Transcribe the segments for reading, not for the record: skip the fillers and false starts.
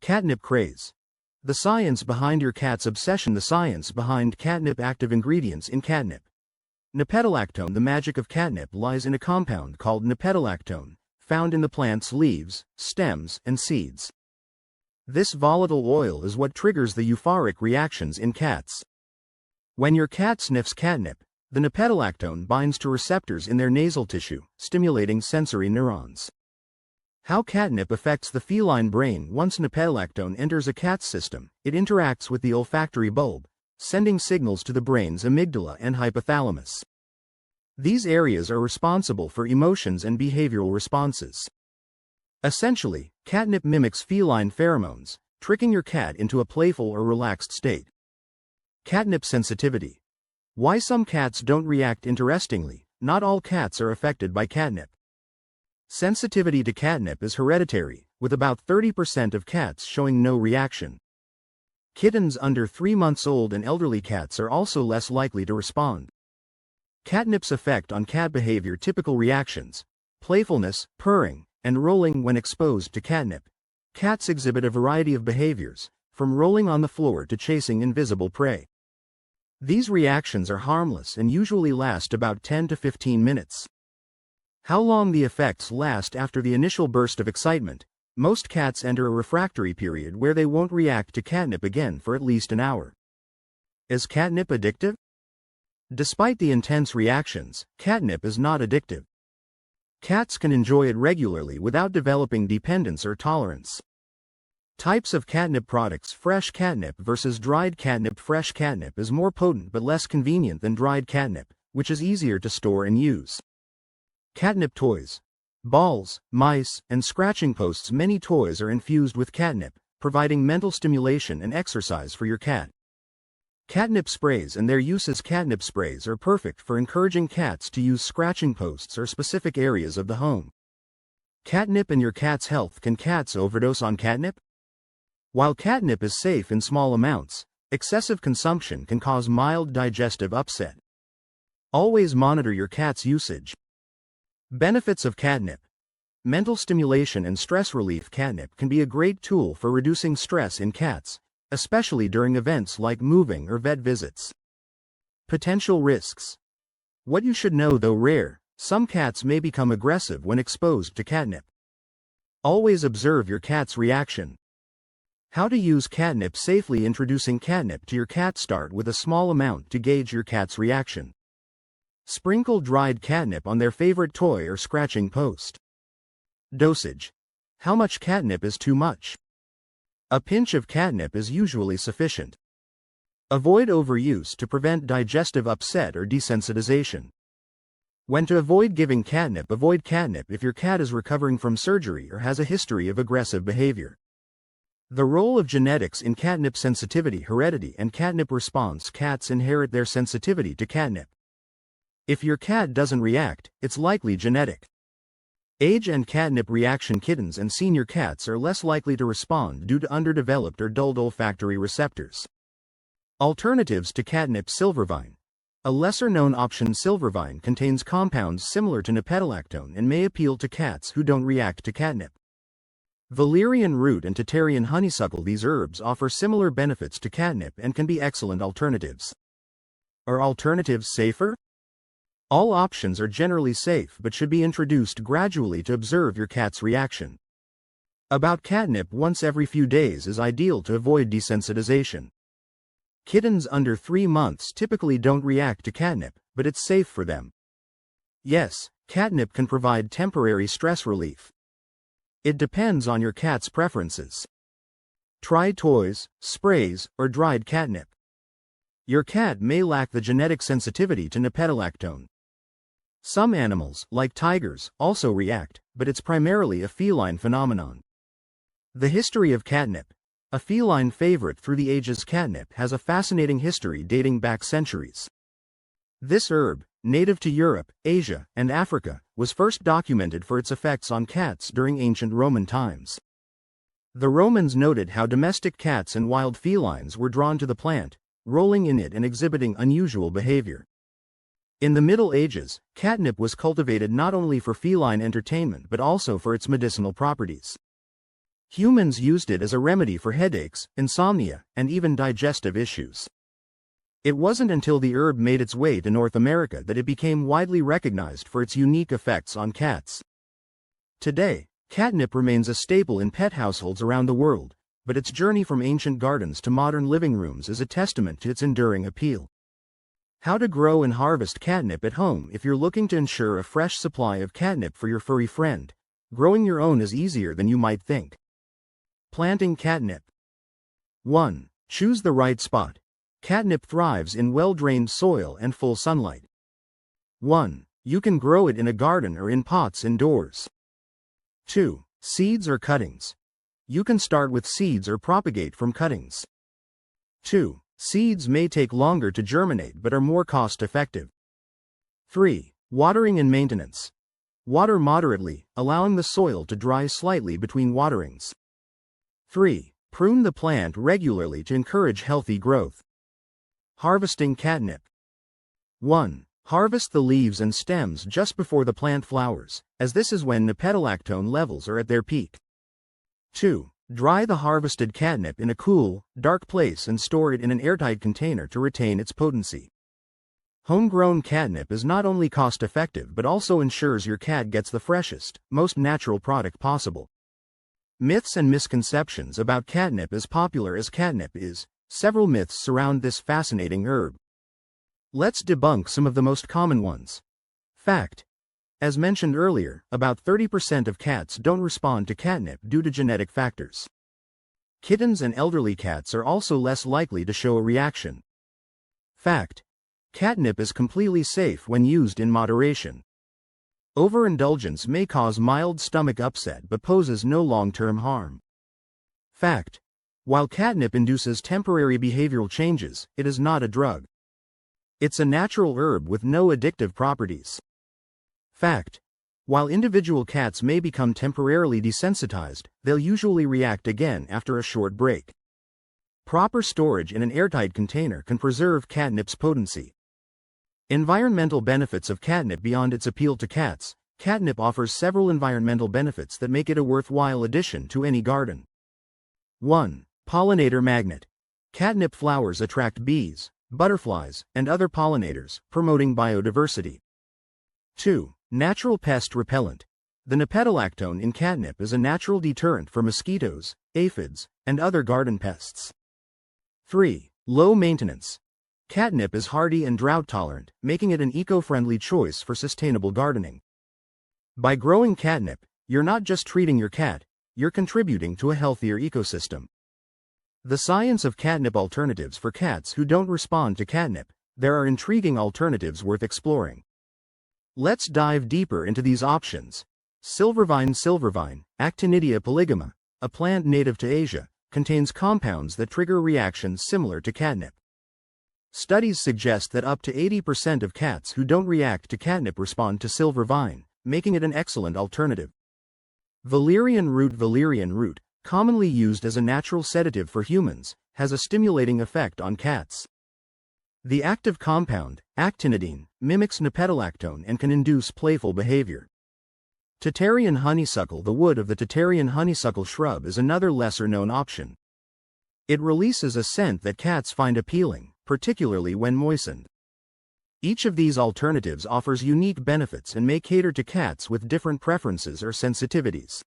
Catnip Craze. The science behind your cat's obsession. The science behind catnip. Active ingredients in catnip. Nipetolactone. The magic of catnip lies in a compound called nipetolactone, found in the plant's leaves, stems, and seeds. This volatile oil is what triggers the euphoric reactions in cats. When your cat sniffs catnip, the nipetolactone binds to receptors in their nasal tissue, stimulating sensory neurons. How catnip affects the feline brain. Once nipetolactone enters a cat's system, it interacts with the olfactory bulb, sending signals to the brain's amygdala and hypothalamus. These areas are responsible for emotions and behavioral responses. Essentially, catnip mimics feline pheromones, tricking your cat into a playful or relaxed state. Catnip sensitivity. Why some cats don't react. Interestingly, not all cats are affected by catnip. Sensitivity to catnip is hereditary, with about 30% of cats showing no reaction. Kittens under 3 months old and elderly cats are also less likely to respond. Catnip's effect on cat behavior. Typical reactions: playfulness, purring, and rolling when exposed to catnip. Cats exhibit a variety of behaviors, from rolling on the floor to chasing invisible prey. These reactions are harmless and usually last about 10 to 15 minutes. How long the effects last. After the initial burst of excitement, most cats enter a refractory period where they won't react to catnip again for at least an hour. Is catnip addictive? Despite the intense reactions, catnip is not addictive. Cats can enjoy it regularly without developing dependence or tolerance. Types of catnip products. Fresh catnip versus dried catnip. Fresh catnip is more potent but less convenient than dried catnip, which is easier to store and use. Catnip toys. Balls, mice, and scratching posts. Many toys are infused with catnip, providing mental stimulation and exercise for your cat. Catnip sprays and their uses. Catnip sprays are perfect for encouraging cats to use scratching posts or specific areas of the home. Catnip and your cat's health. Can cats overdose on catnip? While catnip is safe in small amounts, excessive consumption can cause mild digestive upset. Always monitor your cat's usage. Benefits of catnip. Mental stimulation and stress relief. Catnip can be a great tool for reducing stress in cats, especially during events like moving or vet visits. Potential risks. What you should know. Though rare, some cats may become aggressive when exposed to catnip. Always observe your cat's reaction. How to use catnip safely. Introducing catnip to your cat. Start with a small amount to gauge your cat's reaction. Sprinkle dried catnip on their favorite toy or scratching post. Dosage. How much catnip is too much? A pinch of catnip is usually sufficient. Avoid overuse to prevent digestive upset or desensitization. When to avoid giving catnip. Avoid catnip if your cat is recovering from surgery or has a history of aggressive behavior. The role of genetics in catnip sensitivity. Heredity and catnip response. Cats inherit their sensitivity to catnip. If your cat doesn't react, it's likely genetic. Age and catnip reaction. Kittens and senior cats are less likely to respond due to underdeveloped or dulled olfactory receptors. Alternatives to catnip. Silvervine. A lesser-known option. Silvervine contains compounds similar to nipetolactone and may appeal to cats who don't react to catnip. Valerian root and Tatarian honeysuckle. These herbs offer similar benefits to catnip and can be excellent alternatives. Are alternatives safer? All options are generally safe but should be introduced gradually to observe your cat's reaction. About catnip. Once every few days is ideal to avoid desensitization. Kittens under 3 months typically don't react to catnip, but it's safe for them. Yes, catnip can provide temporary stress relief. It depends on your cat's preferences. Try toys, sprays, or dried catnip. Your cat may lack the genetic sensitivity to nipetolactone. Some animals, like tigers, also react, but it's primarily a feline phenomenon. The history of catnip. A feline favorite through the ages. Catnip has a fascinating history dating back centuries. This herb, native to Europe, Asia, and Africa, was first documented for its effects on cats during ancient Roman times. The Romans noted how domestic cats and wild felines were drawn to the plant, rolling in it and exhibiting unusual behavior. In the Middle Ages, catnip was cultivated not only for feline entertainment but also for its medicinal properties. Humans used it as a remedy for headaches, insomnia, and even digestive issues. It wasn't until the herb made its way to North America that it became widely recognized for its unique effects on cats. Today, catnip remains a staple in pet households around the world, but its journey from ancient gardens to modern living rooms is a testament to its enduring appeal. How to grow and harvest catnip at home. If you're looking to ensure a fresh supply of catnip for your furry friend, growing your own is easier than you might think. Planting catnip. 1. Choose the right spot. Catnip thrives in well-drained soil and full sunlight. 1. You can grow it in a garden or in pots indoors. 2. Seeds or cuttings. You can start with seeds or propagate from cuttings. 2. Seeds may take longer to germinate but are more cost-effective. 3. Watering and maintenance. Water moderately, allowing the soil to dry slightly between waterings. 3. Prune the plant regularly to encourage healthy growth. Harvesting catnip. 1. Harvest the leaves and stems just before the plant flowers, as this is when nipetolactone levels are at their peak. 2. Dry the harvested catnip in a cool, dark place and store it in an airtight container to retain its potency. Homegrown catnip is not only cost-effective but also ensures your cat gets the freshest, most natural product possible. Myths and misconceptions about catnip. As popular as catnip is, several myths surround this fascinating herb. Let's debunk some of the most common ones. Fact. As mentioned earlier, about 30% of cats don't respond to catnip due to genetic factors. Kittens and elderly cats are also less likely to show a reaction. Fact. Catnip is completely safe when used in moderation. Overindulgence may cause mild stomach upset but poses no long-term harm. Fact. While catnip induces temporary behavioral changes, it is not a drug. It's a natural herb with no addictive properties. Fact. While individual cats may become temporarily desensitized, they'll usually react again after a short break. Proper storage in an airtight container can preserve catnip's potency. Environmental benefits of catnip. Beyond its appeal to cats, catnip offers several environmental benefits that make it a worthwhile addition to any garden. 1. Pollinator magnet. Catnip flowers attract bees, butterflies, and other pollinators, promoting biodiversity. 2. Natural pest repellent. The nipetolactone in catnip is a natural deterrent for mosquitoes, aphids, and other garden pests. 3. Low maintenance. Catnip is hardy and drought-tolerant, making it an eco-friendly choice for sustainable gardening. By growing catnip, you're not just treating your cat, you're contributing to a healthier ecosystem. The science of catnip alternatives. For cats who don't respond to catnip, there are intriguing alternatives worth exploring. Let's dive deeper into these options. Silvervine, Actinidia polygama, a plant native to Asia, contains compounds that trigger reactions similar to catnip. Studies suggest that up to 80% of cats who don't react to catnip respond to silvervine, making it an excellent alternative. Valerian root, commonly used as a natural sedative for humans, has a stimulating effect on cats. The active compound, actinidine, mimics nipetolactone and can induce playful behavior. Tatarian honeysuckle. The wood of the Tatarian honeysuckle shrub is another lesser-known option. It releases a scent that cats find appealing, particularly when moistened. Each of these alternatives offers unique benefits and may cater to cats with different preferences or sensitivities.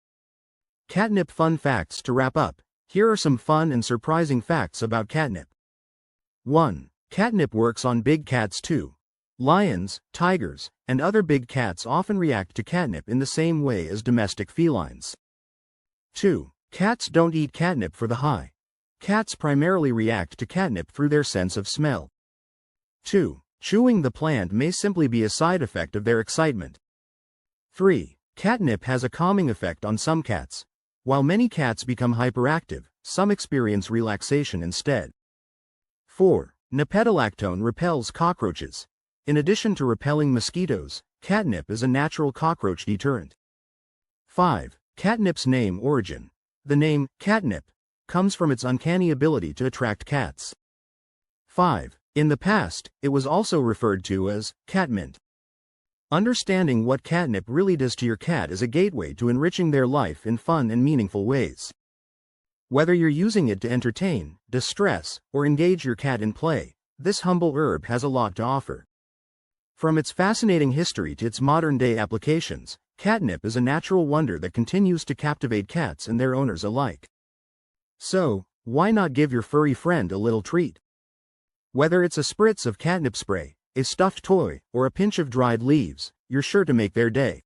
Catnip fun facts. To wrap up, here are some fun and surprising facts about catnip. 1. Catnip works on big cats too. Lions, tigers, and other big cats often react to catnip in the same way as domestic felines. 2. Cats don't eat catnip for the high. Cats primarily react to catnip through their sense of smell. 2. Chewing the plant may simply be a side effect of their excitement. 3. Catnip has a calming effect on some cats. While many cats become hyperactive, some experience relaxation instead. 4. Nipetolactone repels cockroaches. In addition to repelling mosquitoes, catnip is a natural cockroach deterrent. 5. Catnip's name origin. The name, catnip, comes from its uncanny ability to attract cats. 5. In the past, it was also referred to as catmint. Understanding what catnip really does to your cat is a gateway to enriching their life in fun and meaningful ways. Whether you're using it to entertain, distress, or engage your cat in play, this humble herb has a lot to offer. From its fascinating history to its modern-day applications, catnip is a natural wonder that continues to captivate cats and their owners alike. So, why not give your furry friend a little treat? Whether it's a spritz of catnip spray, a stuffed toy, or a pinch of dried leaves, you're sure to make their day.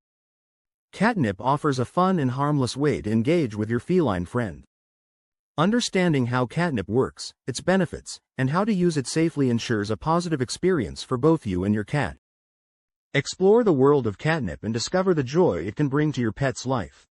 Catnip offers a fun and harmless way to engage with your feline friend. Understanding how catnip works, its benefits, and how to use it safely ensures a positive experience for both you and your cat. Explore the world of catnip and discover the joy it can bring to your pet's life.